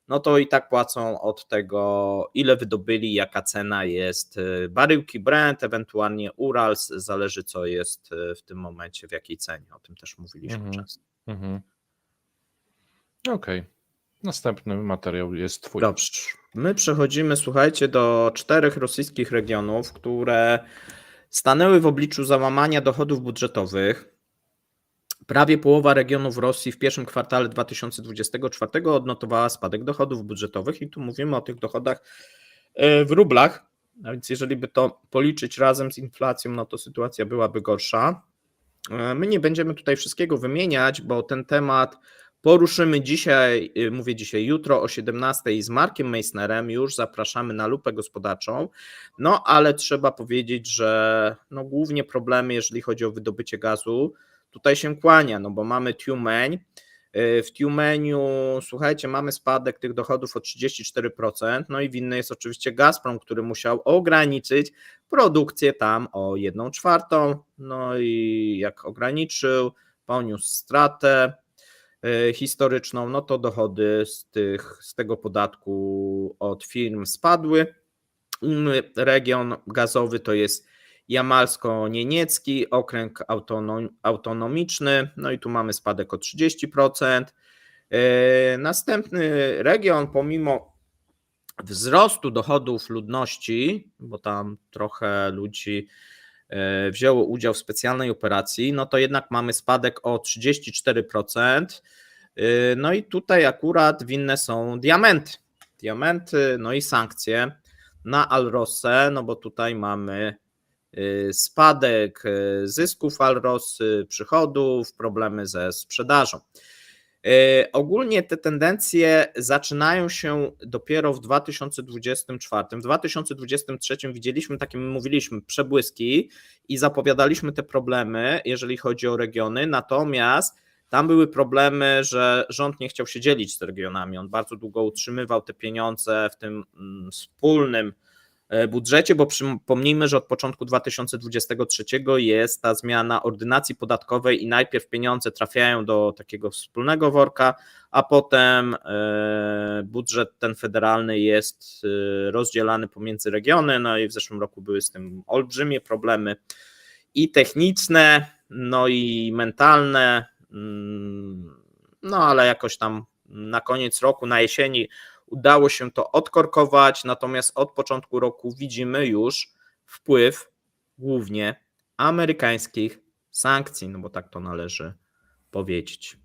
no to i tak płacą od tego, ile wydobyli, jaka cena jest baryłki Brent, ewentualnie Urals, zależy co jest w tym momencie, w jakiej cenie, o tym też mówiliśmy często. Okej. Następny materiał jest twój. Dobrze, my przechodzimy, słuchajcie, do 4 rosyjskich regionów, które stanęły w obliczu załamania dochodów budżetowych. Prawie połowa regionów Rosji w pierwszym kwartale 2024 odnotowała spadek dochodów budżetowych i tu mówimy o tych dochodach w rublach, a więc jeżeli by to policzyć razem z inflacją, no to sytuacja byłaby gorsza. My nie będziemy tutaj wszystkiego wymieniać, bo ten temat poruszymy dzisiaj, jutro o 17:00 z Markiem Meissnerem, już zapraszamy na lupę gospodarczą, no ale trzeba powiedzieć, że no głównie problemy, jeżeli chodzi o wydobycie gazu, tutaj się kłania, no bo mamy Tiumeń. W Tiumeniu, słuchajcie, mamy spadek tych dochodów o 34%, no i winny jest oczywiście Gazprom, który musiał ograniczyć produkcję tam o 1/4, no i jak ograniczył, poniósł stratę historyczną, no to dochody z tego podatku od firm spadły. Inny region gazowy to jest Jamalsko-Nieniecki, okręg autonomiczny, no i tu mamy spadek o 30%. Następny region, pomimo wzrostu dochodów ludności, bo tam trochę ludzi wzięło udział w specjalnej operacji, no to jednak mamy spadek o 34%. No i tutaj akurat winne są diamenty, no i sankcje na Alrosę, no bo tutaj mamy spadek zysków Alrosy, przychodów, problemy ze sprzedażą. Ogólnie te tendencje zaczynają się dopiero w 2024. W 2023 widzieliśmy takie, mówiliśmy, przebłyski i zapowiadaliśmy te problemy, jeżeli chodzi o regiony, natomiast tam były problemy, że rząd nie chciał się dzielić z regionami. On bardzo długo utrzymywał te pieniądze w tym wspólnym budżecie, bo przypomnijmy, że od początku 2023 jest ta zmiana ordynacji podatkowej i najpierw pieniądze trafiają do takiego wspólnego worka, a potem budżet ten federalny jest rozdzielany pomiędzy regiony, no i w zeszłym roku były z tym olbrzymie problemy i techniczne, no i mentalne, no ale jakoś tam na koniec roku, na jesieni udało się to odkorkować, natomiast od początku roku widzimy już wpływ głównie amerykańskich sankcji, no bo tak to należy powiedzieć.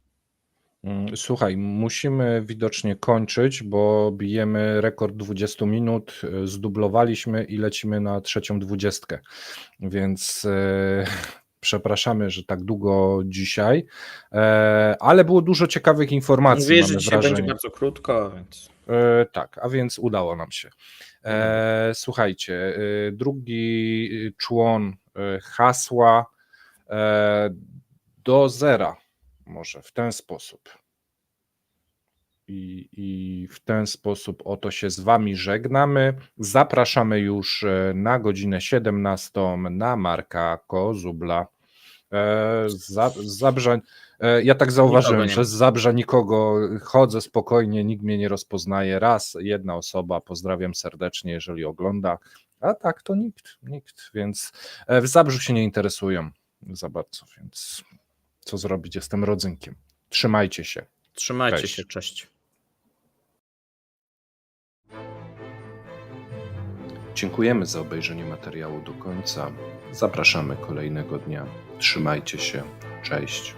Słuchaj, musimy widocznie kończyć, bo bijemy rekord 20 minut, zdublowaliśmy i lecimy na 3:20, więc przepraszamy, że tak długo dzisiaj, ale było dużo ciekawych informacji, Mówię, że mamy dzisiaj będzie wrażenie. bardzo krótko, więc Tak, a więc udało nam się. Słuchajcie, drugi człon hasła do zera, może w ten sposób. I w ten sposób oto się z Wami żegnamy. Zapraszamy już na godzinę 17 na Marka Kozubla. Z Zabrza, ja tak zauważyłem, nie że ma. z Zabrza nikogo, chodzę spokojnie, nikt mnie nie rozpoznaje. Raz, jedna osoba, pozdrawiam serdecznie, jeżeli ogląda, a tak to nikt, więc w Zabrzu się nie interesują za bardzo, więc co zrobić, jestem rodzynkiem. Trzymajcie się. Trzymajcie Cześć. się, cześć. Dziękujemy za obejrzenie materiału do końca. Zapraszamy kolejnego dnia. Trzymajcie się. Cześć.